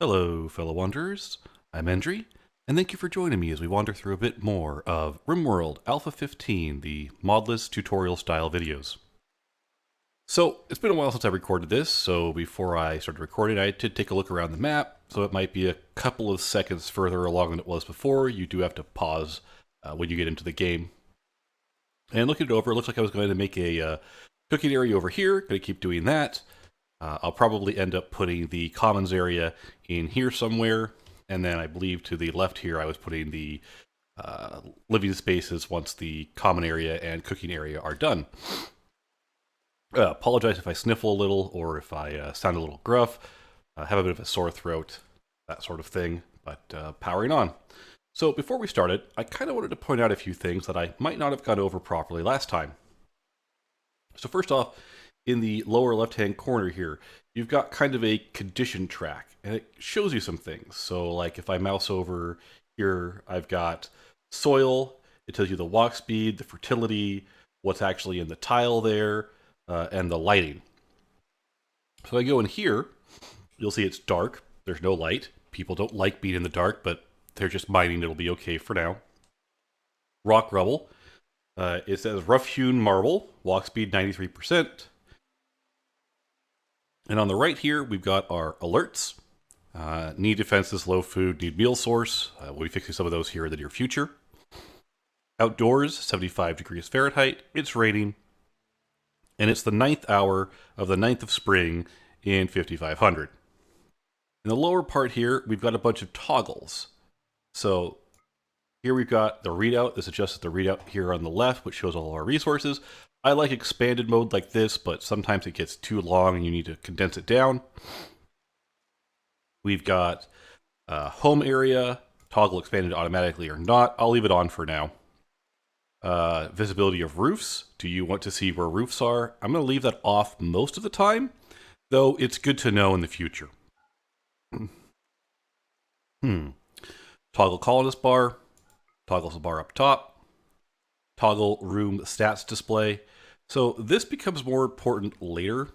Hello, fellow wanderers. I'm Endry, and thank you for joining me as we wander through a bit more of RimWorld Alpha 15, the Moddless tutorial style videos. So, it's been a while since I recorded this, so before I started recording, I did take a look around the map, so it might be a couple of seconds further along than it was before. You do have to pause when you get into the game. And looking it over, it looks like I was going to make a cooking area over here. Going to keep doing that. I'll probably end up putting the commons area in here somewhere, and then I believe to the left here I was putting the living spaces once the common area and cooking area are done. Apologize if I sniffle a little or if I sound a little gruff. I have a bit of a sore throat, that sort of thing, but powering on. So before we started, I kind of wanted to point out a few things that I might not have gone over properly last time. So first off, in the lower left-hand corner here, you've got kind of a condition track, and it shows you some things. So like if I mouse over here, I've got soil, it tells you the walk speed, the fertility, what's actually in the tile there, and the lighting. So I go in here, you'll see it's dark, there's no light. People don't like being in the dark, but they're just mining, it'll be okay for now. Rock rubble, it says rough-hewn marble, walk speed 93%. And on the right here, we've got our alerts. Need defenses, low food, need meal source. We'll be fixing some of those here in the near future. Outdoors, 75 degrees Fahrenheit. It's raining. And it's the 9th hour of the 9th of spring in 5500. In the lower part here, we've got a bunch of toggles. So here we've got the readout. This adjusts the readout here on the left, which shows all of our resources. I like expanded mode like this, but sometimes it gets too long and you need to condense it down. We've got home area, toggle expanded automatically or not. I'll leave it on for now. Visibility of roofs. Do you want to see where roofs are? I'm going to leave that off most of the time, though it's good to know in the future. Toggle colonist bar. Toggles the bar up top. Toggle room stats display. So this becomes more important later.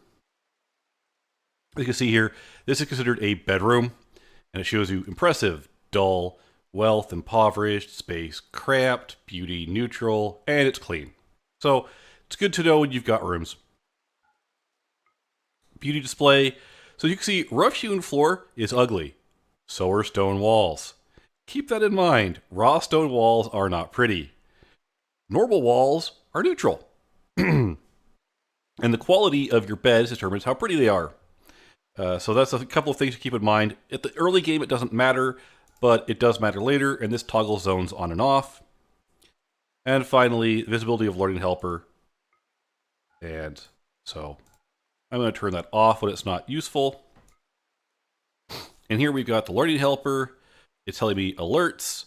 As you can see here, this is considered a bedroom, and it shows you impressive, dull, wealth impoverished, space cramped, beauty neutral, and it's clean. So it's good to know when you've got rooms. Beauty display. So you can see rough-hewn floor is ugly. So are stone walls. Keep that in mind. Raw stone walls are not pretty. Normal walls are neutral. And the quality of your beds determines how pretty they are. So that's a couple of things to keep in mind. At the early game, it doesn't matter, but it does matter later, and this toggles zones on and off. And finally, visibility of learning helper. And so I'm going to turn that off when it's not useful. And here we've got the learning helper. It's telling me alerts.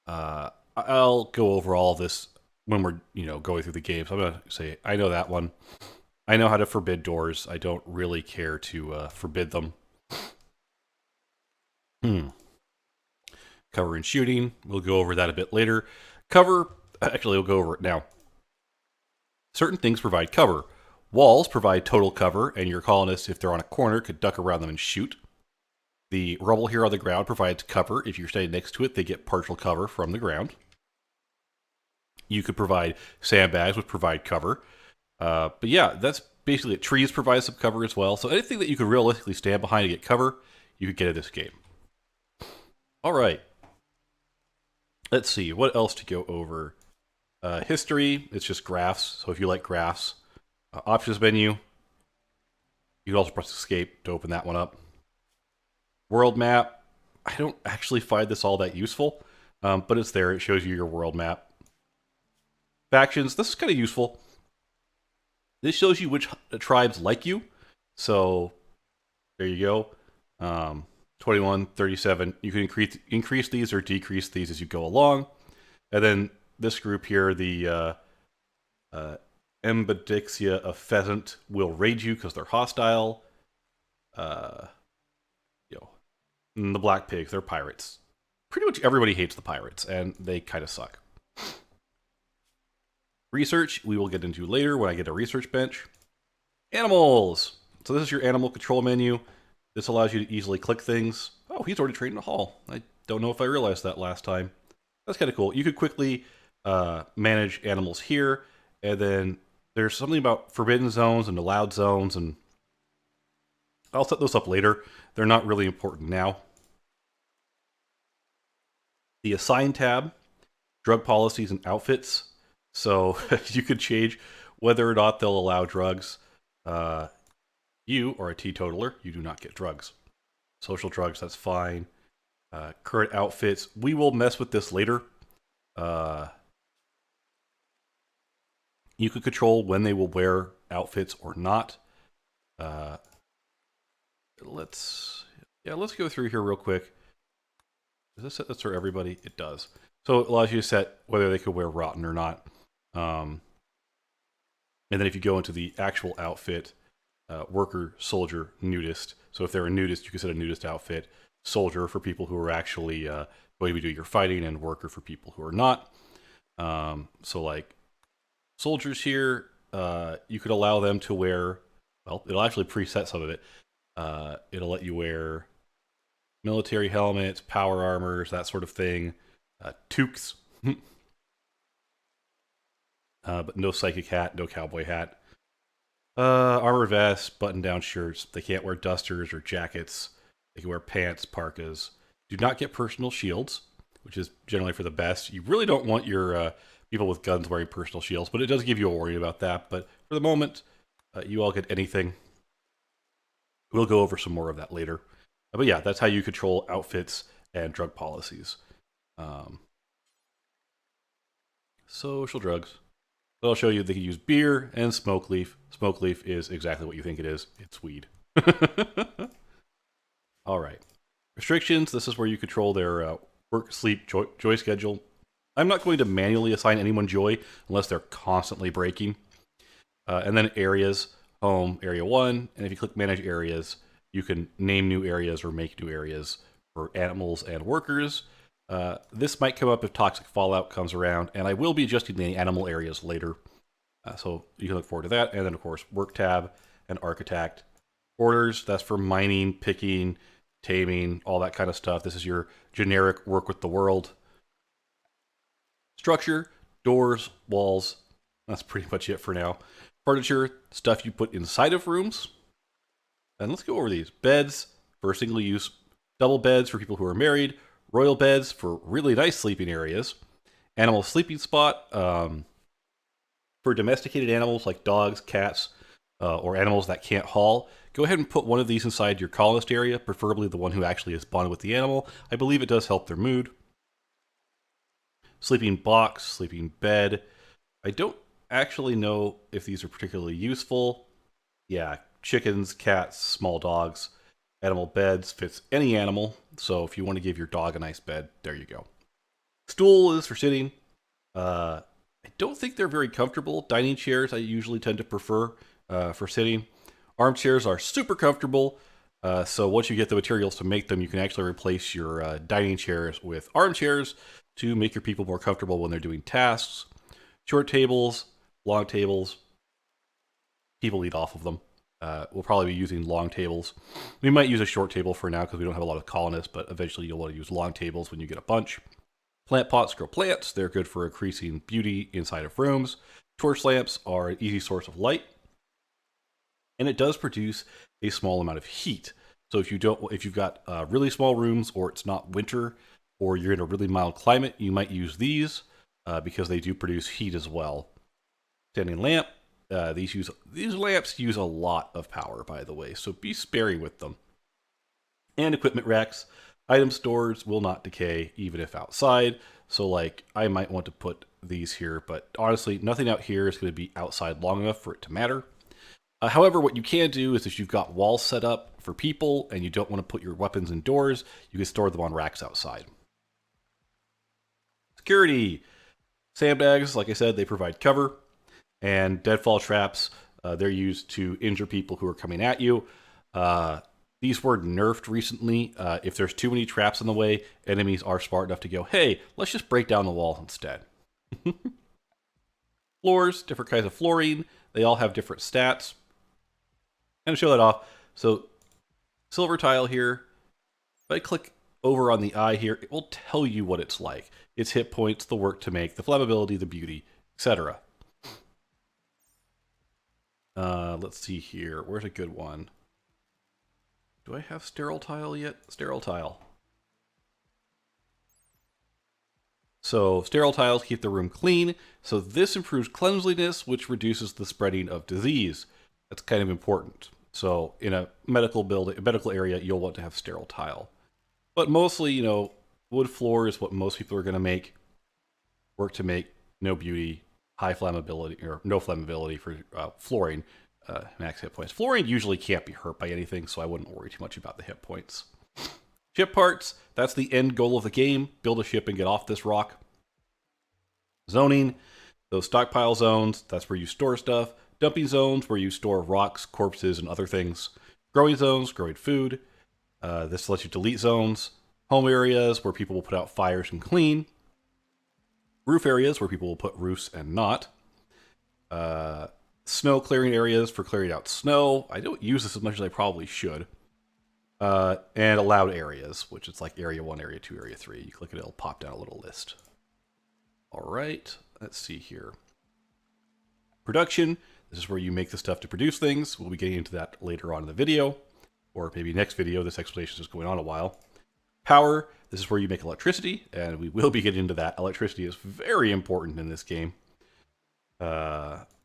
I'll go over all of this when we're going through the game. So I'm going to say, I know that one. I know how to forbid doors. I don't really care to forbid them. Cover and shooting. We'll go over that a bit later. Cover, actually, we'll go over it now. Certain things provide cover. Walls provide total cover, and your colonists, if they're on a corner, could duck around them and shoot. The rubble here on the ground provides cover. If you're standing next to it, they get partial cover from the ground. You could provide sandbags, which provide cover. But yeah, that's basically it. Trees provide some cover as well. So anything that you could realistically stand behind to get cover, you could get in this game. All right. Let's see. What else to go over? History. It's just graphs. So if you like graphs. Options menu. You can also press escape to open that one up. World map. I don't actually find this all that useful, but it's there. It shows you your world map. Factions. This is kind of useful. This shows you which tribes like you. So there you go. 21, 37. You can increase these or decrease these as you go along. And then this group here, the Embedixia of Pheasant, will raid you because they're hostile. And the Black Pigs, they're pirates. Pretty much everybody hates the pirates, and they kind of suck. Research, we will get into later when I get a research bench. Animals! So this is your animal control menu. This allows you to easily click things. Oh, he's already trained in a hall. I don't know if I realized that last time. That's kind of cool. You could quickly manage animals here, and then there's something about forbidden zones and allowed zones, and I'll set those up later. They're not really important now. The Assign tab, drug policies and outfits. So you could change whether or not they'll allow drugs. You are a teetotaler. You do not get drugs. Social drugs, that's fine. Current outfits. We will mess with this later. You could control when they will wear outfits or not. Let's go through here real quick. Does this set this for everybody? It does. So it allows you to set whether they could wear rotten or not. And then if you go into the actual outfit, worker, soldier, nudist. So if they're a nudist, you can set a nudist outfit. Soldier for people who are actually going to be doing your fighting, and worker for people who are not. So like soldiers here, you could allow them to wear, well, it'll actually preset some of it. It'll let you wear military helmets, power armors, that sort of thing. Toques. But no psychic hat, no cowboy hat. Armor vests, button-down shirts. They can't wear dusters or jackets. They can wear pants, parkas. Do not get personal shields, which is generally for the best. You really don't want your people with guns wearing personal shields, but it does give you a warning about that. But for the moment, you all get anything. We'll go over some more of that later. But yeah, that's how you control outfits and drug policies. Social drugs. But I'll show you they can use beer and smoke leaf. Smoke leaf is exactly what you think it is. It's weed. All right. Restrictions. This is where you control their work, sleep, joy schedule. I'm not going to manually assign anyone joy unless they're constantly breaking. And then areas, home, area 1. And if you click manage areas, you can name new areas or make new areas for animals and workers. This might come up if toxic fallout comes around, and I will be adjusting the animal areas later. So you can look forward to that. And then, of course, work tab and architect. Orders, that's for mining, picking, taming, all that kind of stuff. This is your generic work with the world. Structure, doors, walls. That's pretty much it for now. Furniture, stuff you put inside of rooms. And let's go over these. Beds for single use. Double beds for people who are married. Royal beds for really nice sleeping areas. Animal sleeping spot for domesticated animals like dogs, cats, or animals that can't haul. Go ahead and put one of these inside your colonist area, preferably the one who actually is bonded with the animal. I believe it does help their mood. Sleeping box, sleeping bed. I don't actually know if these are particularly useful. Yeah, chickens, cats, small dogs. Animal beds fits any animal, so if you want to give your dog a nice bed, there you go. Stool is for sitting. I don't think they're very comfortable. Dining chairs I usually tend to prefer for sitting. Armchairs are super comfortable, so once you get the materials to make them, you can actually replace your dining chairs with armchairs to make your people more comfortable when they're doing tasks. Short tables, long tables. People eat off of them. We'll probably be using long tables. We might use a short table for now because we don't have a lot of colonists, but eventually you'll want to use long tables when you get a bunch. Plant pots grow plants. They're good for increasing beauty inside of rooms. Torch lamps are an easy source of light, and it does produce a small amount of heat. So if you've got really small rooms, or it's not winter, or you're in a really mild climate, you might use these because they do produce heat as well. Standing lamp. These lamps use a lot of power, by the way, so be sparing with them. And equipment racks. Item stores will not decay even if outside. So like I might want to put these here, but honestly, nothing out here is going to be outside long enough for it to matter. However, what you can do is if you've got walls set up for people and you don't want to put your weapons indoors, you can store them on racks outside. Security. Sandbags, like I said, they provide cover. And deadfall traps, they're used to injure people who are coming at you. These were nerfed recently. If there's too many traps in the way, enemies are smart enough to go, hey, let's just break down the wall instead. Floors, different kinds of flooring. They all have different stats. And to show that off, so Silver tile here. If I click over on the eye here, it will tell you what it's like. Its hit points, the work to make, the flammability, the beauty, etc. Let's see here. Where's a good one? Do I have sterile tile yet? Sterile tile. So sterile tiles keep the room clean. So this improves cleanliness, which reduces the spreading of disease. That's kind of important. So in a medical building, a medical area, you'll want to have sterile tile. But mostly, wood floor is what most people are going to make. Work to make, no beauty, high flammability, or no flammability for flooring, max hit points. Flooring usually can't be hurt by anything, so I wouldn't worry too much about the hit points. Ship parts, that's the end goal of the game. Build a ship and get off this rock. Zoning, those stockpile zones, that's where you store stuff. Dumping zones, where you store rocks, corpses, and other things. Growing zones, growing food. This lets you delete zones. Home areas, where people will put out fires and clean. Roof areas, where people will put roofs and not. Snow clearing areas for clearing out snow. I don't use this as much as I probably should. And allowed areas, which is like area 1, area 2, area 3. You click it, it'll pop down a little list. All right, let's see here. Production, this is where you make the stuff to produce things. We'll be getting into that later on in the video, or maybe next video. This explanation is going on a while. Power, this is where you make electricity, and we will be getting into that. Electricity is very important in this game.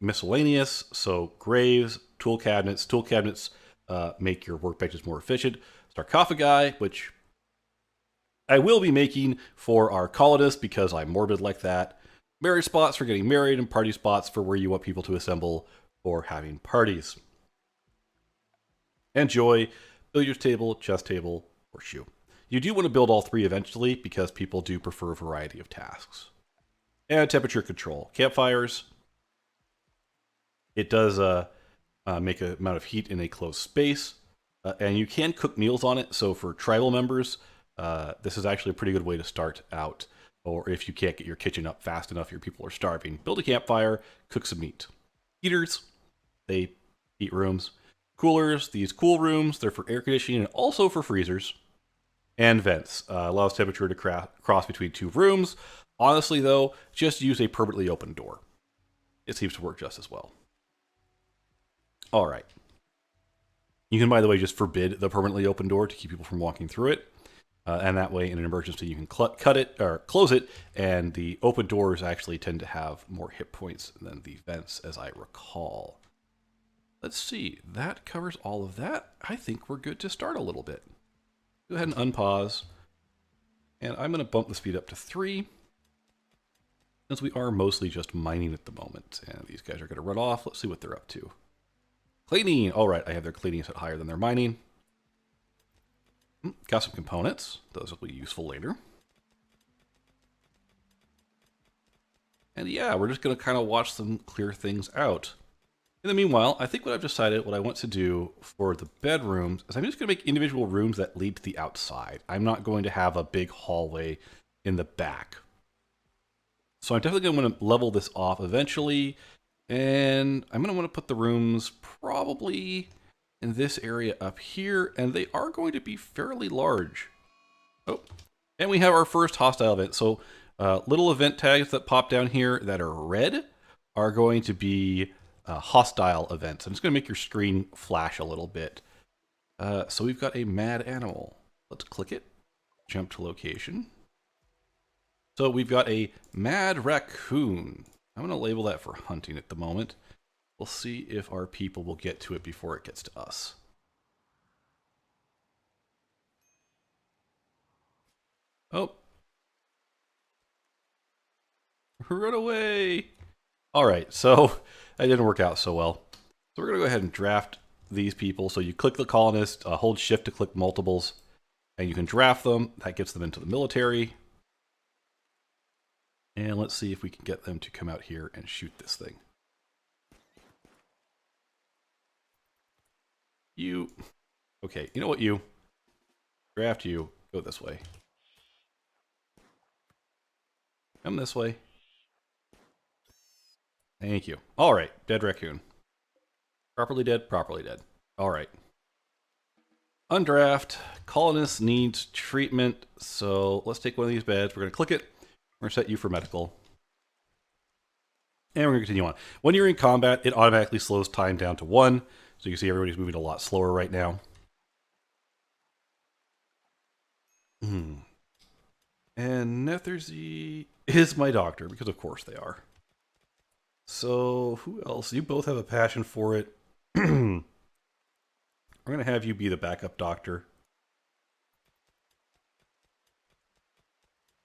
Miscellaneous, so graves, tool cabinets. Tool cabinets make your workbenches more efficient. Sarcophagi, which I will be making for our colonists because I'm morbid like that. Marriage spots for getting married, and party spots for where you want people to assemble for having parties. And joy, billiards table, chess table, horseshoe. You do want to build all three eventually because people do prefer a variety of tasks. And temperature control. Campfires. It does make an amount of heat in a closed space. And you can cook meals on it. So for tribal members, this is actually a pretty good way to start out. Or if you can't get your kitchen up fast enough, your people are starving, build a campfire, cook some meat. Heaters, they heat rooms. Coolers, these cool rooms, they're for air conditioning and also for freezers. And vents, allows temperature to cross between two rooms. Honestly, though, just use a permanently open door. It seems to work just as well. All right. You can, by the way, just forbid the permanently open door to keep people from walking through it. And that way, in an emergency, you can cut it or close it. And the open doors actually tend to have more hit points than the vents, as I recall. Let's see. That covers all of that. I think we're good to start a little bit. Go ahead and unpause. And I'm going to bump the speed up to 3. Since we are mostly just mining at the moment. And these guys are going to run off. Let's see what they're up to. Cleaning. All right, I have their cleaning set higher than their mining. Got some components. Those will be useful later. And yeah, we're just going to kind of watch them clear things out. In the meanwhile, I think what I've decided, what I want to do for the bedrooms, is I'm just going to make individual rooms that lead to the outside. I'm not going to have a big hallway in the back. So I'm definitely going to want to level this off eventually. And I'm going to want to put the rooms probably in this area up here. And they are going to be fairly large. Oh, and we have our first hostile event. So little event tags that pop down here that are red are going to be hostile events. I'm just going to make your screen flash a little bit. So we've got a mad animal. Let's click it. Jump to location. So we've got a mad raccoon. I'm going to label that for hunting at the moment. We'll see if our people will get to it before it gets to us. Oh. Run away. All right, so that didn't work out so well. So we're going to go ahead and draft these people. So you click the colonist, hold shift to click multiples, and you can draft them. That gets them into the military. And let's see if we can get them to come out here and shoot this thing. You. Okay, you know what, you. Draft you. Go this way. Come this way. Thank you. All right, dead raccoon. Properly dead, properly dead. All right. Undraft. Colonist needs treatment. So let's take one of these beds. We're going to click it. We're going to set you for medical. And we're going to continue on. When you're in combat, it automatically slows time down to 1. So you can see everybody's moving a lot slower right now. And Nethersy is my doctor, because of course they are. So who else? You both have a passion for it. We're going to have you be the backup doctor.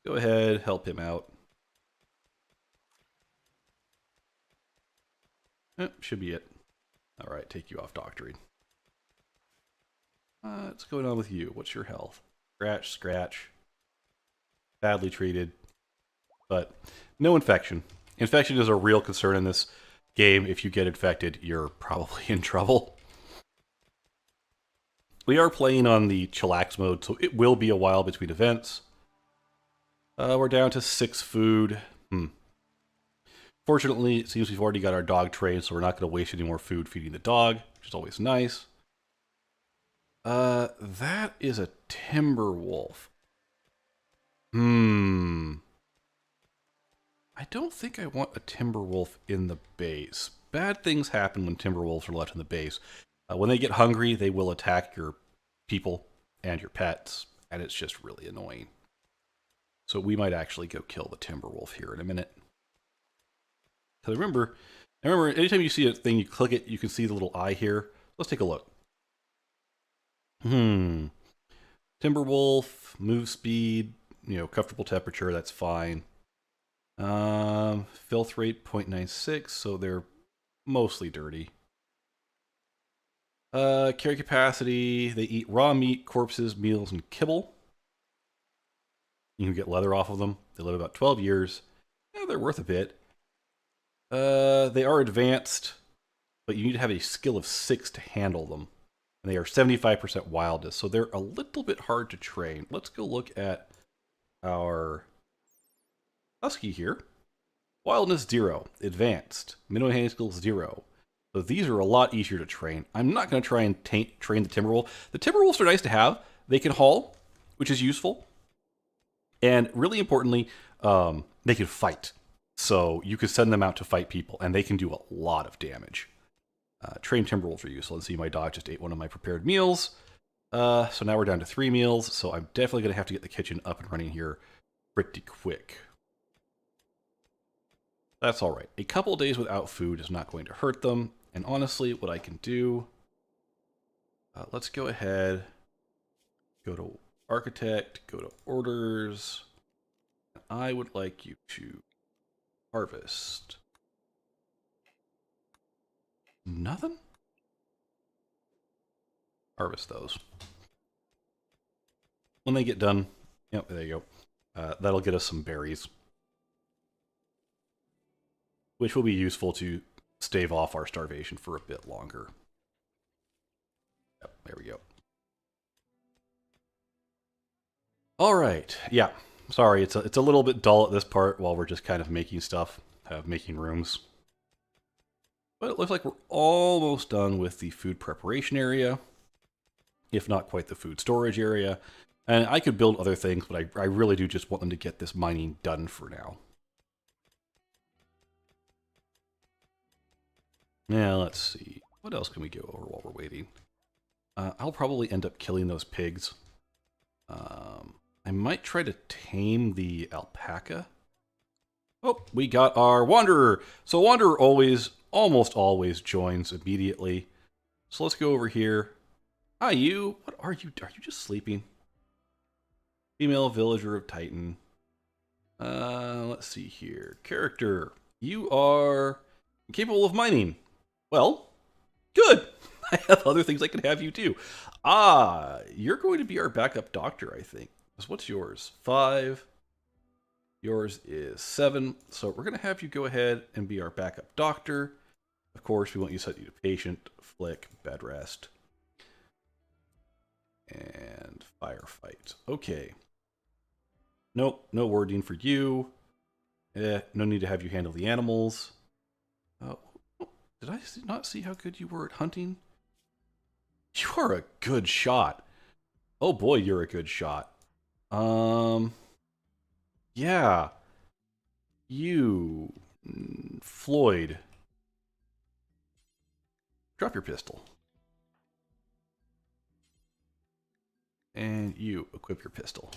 Go ahead, help him out. Should be it. All right, take you off doctoring. What's going on with you? What's your health? Scratch, scratch. Badly treated. But no infection. Infection is a real concern in this game. If you get infected, you're probably in trouble. We are playing on the chillax mode, so it will be a while between events. We're down to 6 food. Fortunately, it seems we've already got our dog trained, so we're not going to waste any more food feeding the dog, which is always nice. That is a timber wolf. I don't think I want a timber wolf in the base. Bad things happen when timber wolves are left in the base. When they get hungry, they will attack your people and your pets, and it's just really annoying. So we might actually go kill the timber wolf here in a minute. Because remember, anytime you see a thing, you click it, you can see the little eye here. Let's take a look. Timber wolf, move speed, comfortable temperature, that's fine. Filth rate 0.96, so they're mostly dirty. Carry capacity, they eat raw meat, corpses, meals, and kibble. You can get leather off of them. They live about 12 years. Yeah, they're worth a bit. They are advanced, but you need to have a skill of 6 to handle them. And they are 75% wildness, so they're a little bit hard to train. Let's go look at our husky here. Wildness 0, advanced, minimum handling skill 0. So these are a lot easier to train. I'm not going to try and train the timber wolf. The timber wolves are nice to have. They can haul, which is useful. And really importantly, they can fight. So you can send them out to fight people, and they can do a lot of damage. Trained timber wolves are useful. Let's see, my dog just ate one of my prepared meals. So now we're down to 3 meals, so I'm definitely going to have to get the kitchen up and running here pretty quick. That's all right. A couple days without food is not going to hurt them. And honestly, what I can do... let's go ahead, go to Architect, go to Orders. I would like you to harvest. Nothing? Harvest those. When they get done, yep, there you go. That'll get us some berries, which will be useful to stave off our starvation for a bit longer. Yep, there we go. All right, yeah. Sorry, it's a little bit dull at this part while we're just kind of making stuff, making rooms. But it looks like we're almost done with the food preparation area, if not quite the food storage area. And I could build other things, but I really do just want them to get this mining done for now. Now, let's see. What else can we go over while we're waiting? I'll probably end up killing those pigs. I might try to tame the alpaca. Oh, we got our Wanderer. So Wanderer almost always joins immediately. So let's go over here. Hi, you. What are you? Are you just sleeping? Female villager of Titan. Let's see here. Character. You are capable of mining. Well, good. I have other things I can have you do. You're going to be our backup doctor, I think. So what's yours? 5. Yours is 7. So we're going to have you go ahead and be our backup doctor. Of course, we want you to set you to patient, flick, bed rest, and firefight. Okay. Nope, no wording for you. No need to have you handle the animals. Did I not see how good you were at hunting? You are a good shot. Oh boy, you're a good shot. Um, yeah. You, Floyd, drop your pistol. And you, equip your pistol.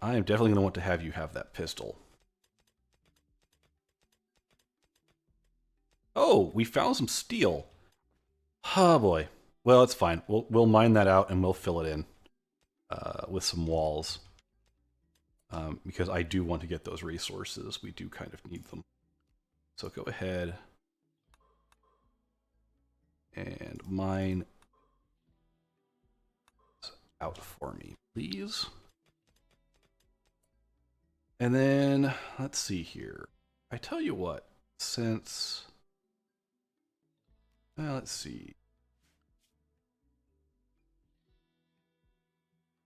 I am definitely going to want to have you have that pistol. Oh, we found some steel. Oh boy. Well, it's fine. We'll mine that out and we'll fill it in with some walls. Because I do want to get those resources. We do kind of need them. So go ahead and mine out for me, please. And then, let's see here. I tell you what, since... let's see.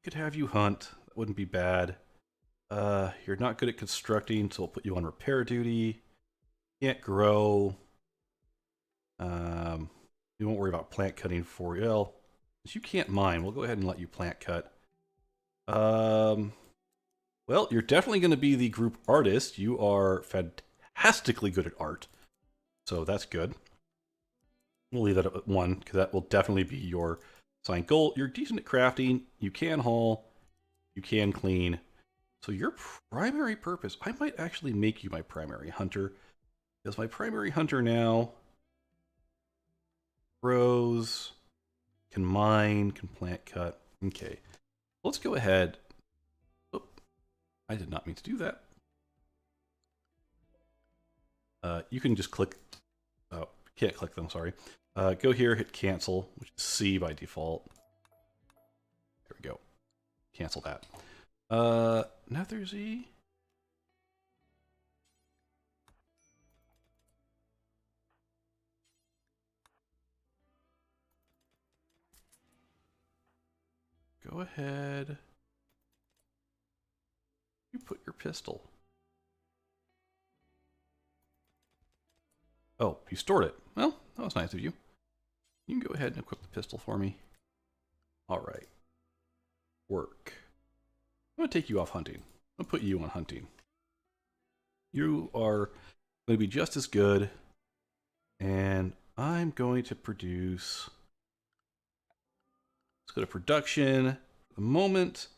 Could have you hunt. That wouldn't be bad. You're not good at constructing, so we'll put you on repair duty. Can't grow. We won't worry about plant cutting for you. Well, since you can't mine, we'll go ahead and let you plant cut. Well, you're definitely going to be the group artist. You are fantastically good at art. So that's good. We'll leave that at 1, because that will definitely be your assigned goal. You're decent at crafting. You can haul. You can clean. So your primary purpose, I might actually make you my primary hunter. Because my primary hunter now grows, can mine, can plant cut. Okay, let's go ahead. Oh, I did not mean to do that. You can just click. Oh, can't click them, sorry. Go here, hit cancel, which is C by default. There we go. Cancel that. Nether Z. Go ahead. You put your pistol. Oh, you stored it. Well, that was nice of you. You can go ahead and equip the pistol for me. All right. Work. I'm going to take you off hunting. I'm going to put you on hunting. You are going to be just as good. And I'm going to produce... Let's go to production. At the moment,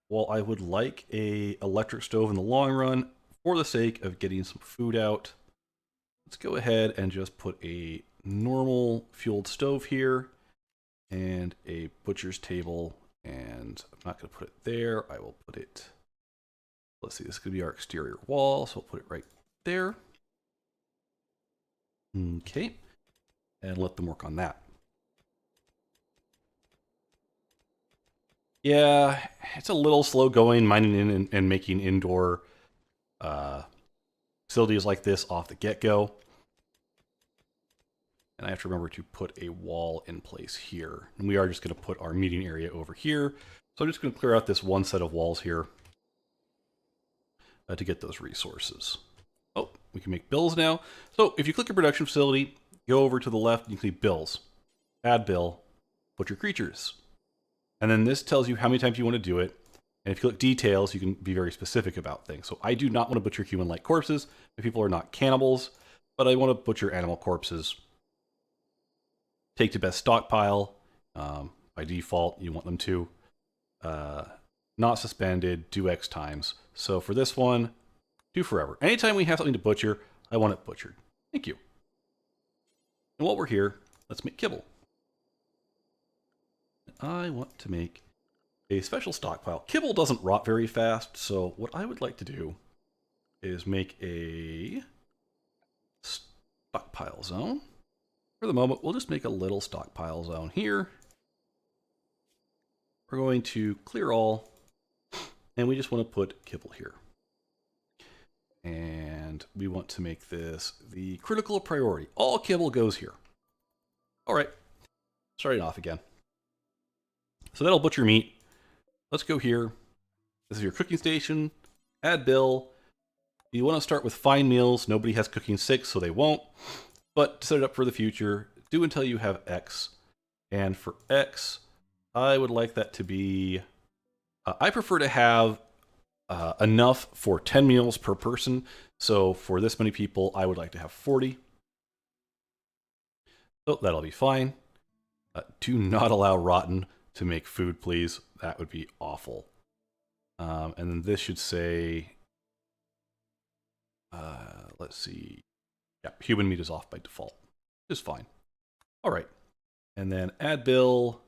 while I would like a electric stove in the long run, for the sake of getting some food out, let's go ahead and just put a normal fueled stove here and a butcher's table. And I'm not going to put it there. I will put it, let's see, this is going to be our exterior wall. So we'll put it right there. Okay. And let them work on that. Yeah, it's a little slow going, mining in and making indoor facilities like this off the get-go. And I have to remember to put a wall in place here. And we are just going to put our meeting area over here. So I'm just going to clear out this one set of walls here to get those resources. Oh, we can make bills now. So if you click your production facility, go over to the left, you can see bills. Add bill, put your creatures. And then this tells you how many times you want to do it. And if you click details, you can be very specific about things. So I do not want to butcher human-like corpses. If people are not cannibals, but I want to butcher animal corpses. Take to best stockpile. By default, you want them to. Not suspended, do X times. So for this one, do forever. Anytime we have something to butcher, I want it butchered. Thank you. And while we're here, let's make kibble. I want to make a special stockpile. Kibble doesn't rot very fast, so what I would like to do is make a stockpile zone. For the moment, we'll just make a little stockpile zone here. We're going to clear all, and we just want to put kibble here. And we want to make this the critical priority. All kibble goes here. All right, starting off again. So that'll butcher meat. Let's go here. This is your cooking station. Add bill. You want to start with fine meals. Nobody has cooking 6, so they won't. But to set it up for the future, do until you have X. And for X, I would like that to be... I prefer to have enough for 10 meals per person. So for this many people, I would like to have 40. So that'll be fine. Do not allow rotten to make food, please. That would be awful. And then this should say, let's see. Yeah, human meat is off by default. Is fine. All right. And then add bill,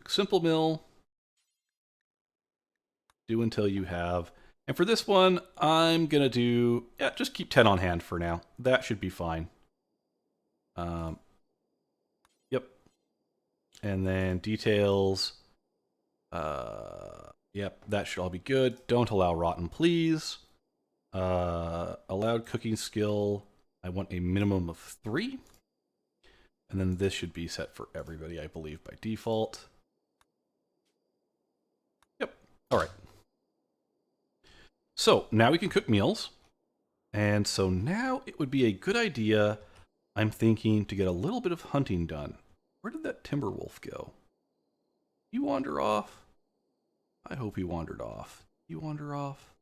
simple mill, do until you have. And for this one, I'm going to do, yeah, just keep 10 on hand for now. That should be fine. Yep. And then details. Yep, that should all be good. Don't allow rotten, please. Allowed cooking skill. I want a minimum of 3. And then this should be set for everybody, I believe, by default. Yep. All right. So now we can cook meals. And so now it would be a good idea, I'm thinking, to get a little bit of hunting done. Where did that timber wolf go? You wander off? I hope he wandered off. You wander off?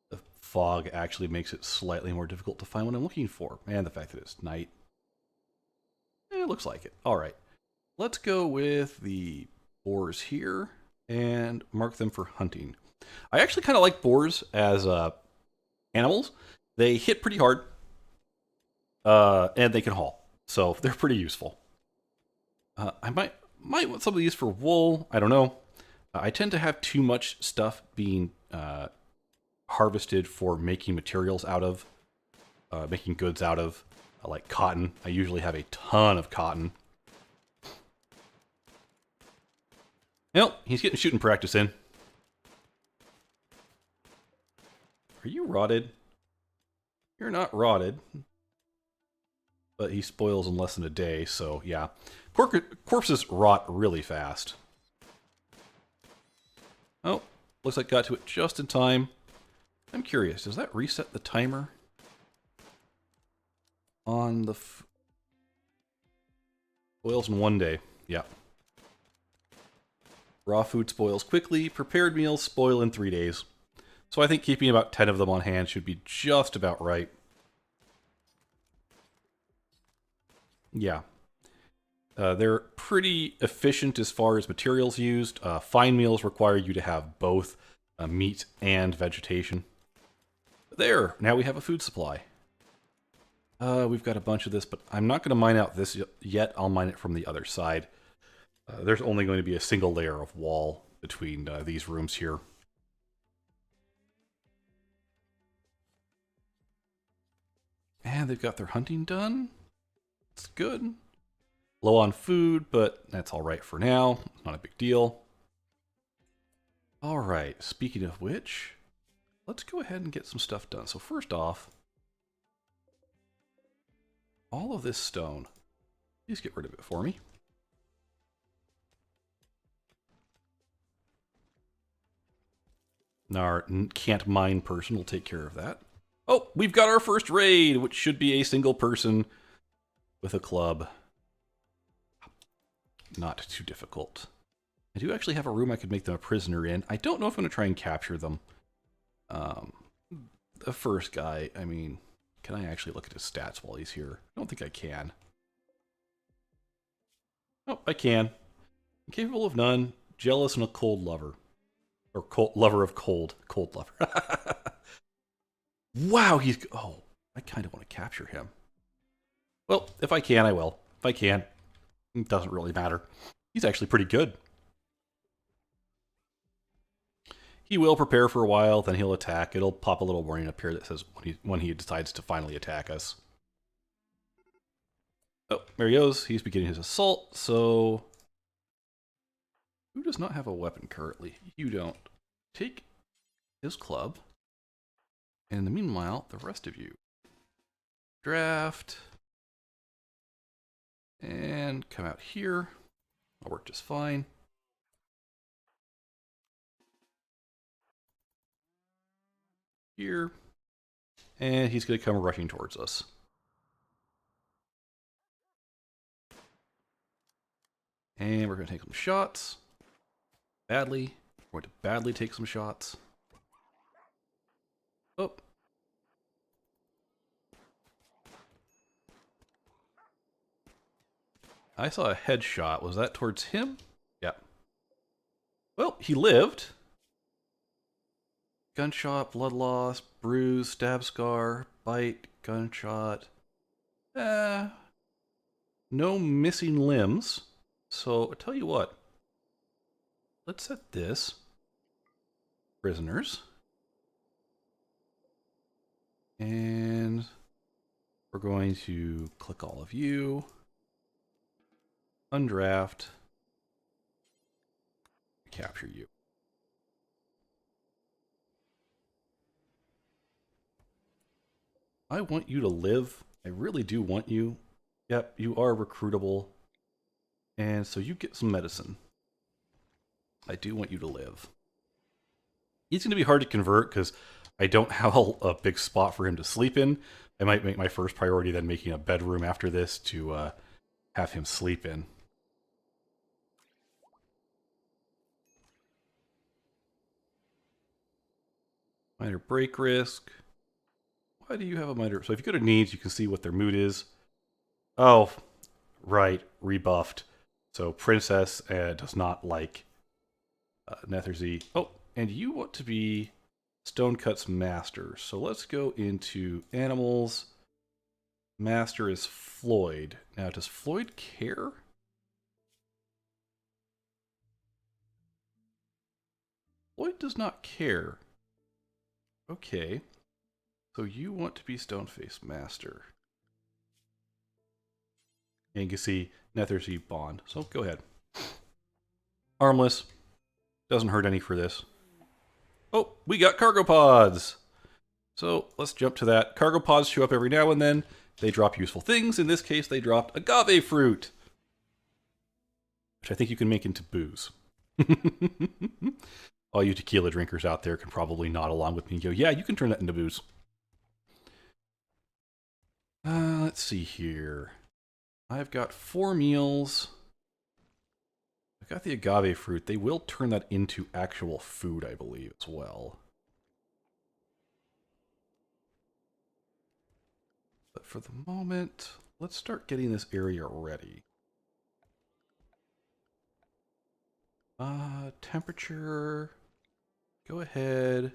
The fog actually makes it slightly more difficult to find what I'm looking for. And the fact that it's night. It looks like it. All right. Let's go with the boars here and mark them for hunting. I actually kind of like boars as animals. They hit pretty hard, and they can haul, so they're pretty useful. I might want some of these for wool. I don't know. I tend to have too much stuff being harvested for making materials out of, making goods out of, like cotton. I usually have a ton of cotton. Nope, he's getting shooting practice in. Are you rotted? You're not rotted. But he spoils in less than a day, so yeah. Corpses rot really fast. Oh, looks like got to it just in time. I'm curious, does that reset the timer? On the... Spoils in 1 day, yeah. Raw food spoils quickly, prepared meals spoil in 3 days. So I think keeping about 10 of them on hand should be just about right. Yeah. They're pretty efficient as far as materials used. Fine meals require you to have both meat and vegetation. There, now we have a food supply. We've got a bunch of this, but I'm not going to mine out this yet. I'll mine it from the other side. There's only going to be a single layer of wall between these rooms here. And they've got their hunting done. It's good. Low on food, but that's all right for now. Not a big deal. All right, speaking of which, let's go ahead and get some stuff done. So first off, all of this stone, please get rid of it for me. Our can't mine person will take care of that. Oh, we've got our first raid, which should be a single person with a club. Not too difficult. I do actually have a room I could make them a prisoner in. I don't know if I'm going to try and capture them. The first guy, I mean, can I actually look at his stats while he's here? I don't think I can. Oh, I can. Incapable of none, jealous and a cold lover. Or lover of cold. Cold lover. Wow, he's... Oh, I kind of want to capture him. Well, if I can, I will. If I can't, it doesn't really matter. He's actually pretty good. He will prepare for a while, then he'll attack. It'll pop a little warning up here that says when he decides to finally attack us. Oh, there he goes. He's beginning his assault, so... Who does not have a weapon currently? You don't. Take his club. And in the meanwhile, the rest of you. Draft. And come out here. I'll work just fine. Here. And he's going to come rushing towards us. And we're going to take some shots. Badly. We're going to badly take some shots. Oh. I saw a headshot. Was that towards him? Yeah. Well, he lived. Gunshot, blood loss, bruise, stab scar, bite, gunshot. No missing limbs. So, I'll tell you what. Let's set this. Prisoners. And we're going to click all of you. Undraft. Capture you. I want you to live. I really do want you. Yep, you are recruitable. And so you get some medicine. I do want you to live. He's going to be hard to convert because I don't have a big spot for him to sleep in. I might make my first priority then making a bedroom after this to have him sleep in. Minor break risk. Why do you have a minor? So if you go to needs, you can see what their mood is. Oh, right, rebuffed. So Princess does not like Netherzy. Oh, and you want to be Stonecut's master. So let's go into animals. Master is Floyd. Now, does Floyd care? Floyd does not care. Okay. So you want to be Stoneface master. And you can see Netherzy bond. So go ahead. Armless. Doesn't hurt any for this. Oh, we got cargo pods. So let's jump to that. Cargo pods show up every now and then. They drop useful things. In this case, they dropped agave fruit, which I think you can make into booze. All you tequila drinkers out there can probably nod along with me and go, yeah, you can turn that into booze. Let's see here. I've got 4 meals. I've got the agave fruit. They will turn that into actual food, I believe, as well. But for the moment, let's start getting this area ready. Temperature. Go ahead.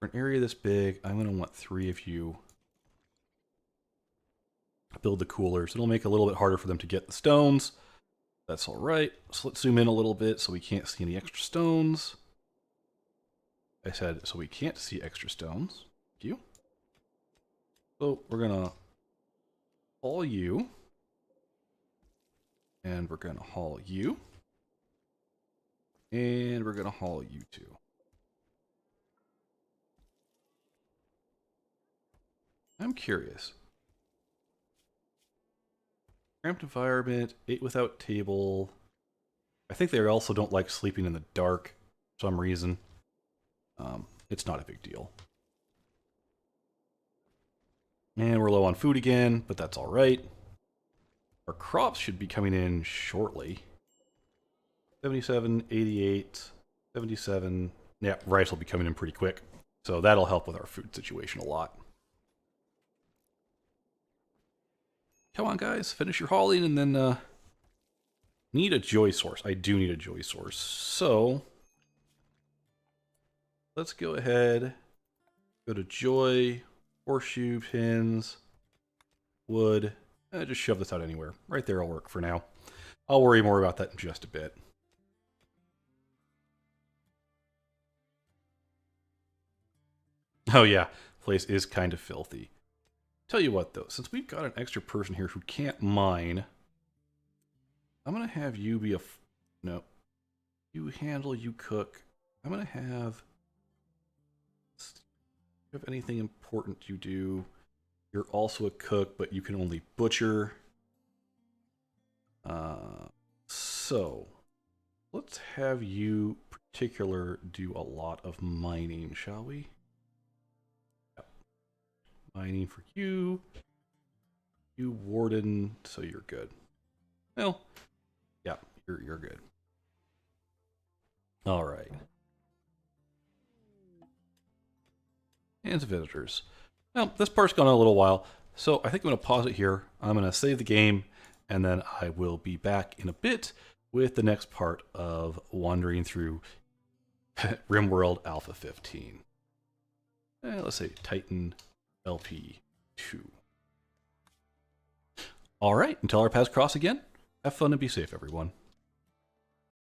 For an area this big, I'm going to want 3 of you. Build the coolers. It'll make it a little bit harder for them to get the stones. That's all right. So let's zoom in a little bit so we can't see any extra stones. I said so we can't see extra stones. Thank you. So we're going to haul you. And we're going to haul you. And we're going to haul you too. I'm curious. Cramped environment, 8 without table. I think they also don't like sleeping in the dark for some reason. It's not a big deal. And we're low on food again, but that's all right. Our crops should be coming in shortly. 77, 88, 77. Yeah, rice will be coming in pretty quick. So that'll help with our food situation a lot. Come on, guys. Finish your hauling and then need a joy source. I do need a joy source. So let's go ahead. Go to joy, horseshoe pins, wood. Just shove this out anywhere. Right there will work for now. I'll worry more about that in just a bit. Oh yeah, place is kind of filthy. Tell you what though, since we've got an extra person here who can't mine, I'm gonna have you be a... No. You handle, you cook. I'm gonna have... Do you have anything important you do? You're also a cook, but you can only butcher. So, let's have you particular do a lot of mining, shall we? Yep. Mining for you. You warden, so you're good. Well, All right. Hands of visitors. Now, this part's gone on a little while, so I think I'm going to pause it here. I'm going to save the game, and then I will be back in a bit with the next part of wandering through RimWorld Alpha 15. Let's say Titan LP2. All right, until our paths cross again, have fun and be safe, everyone.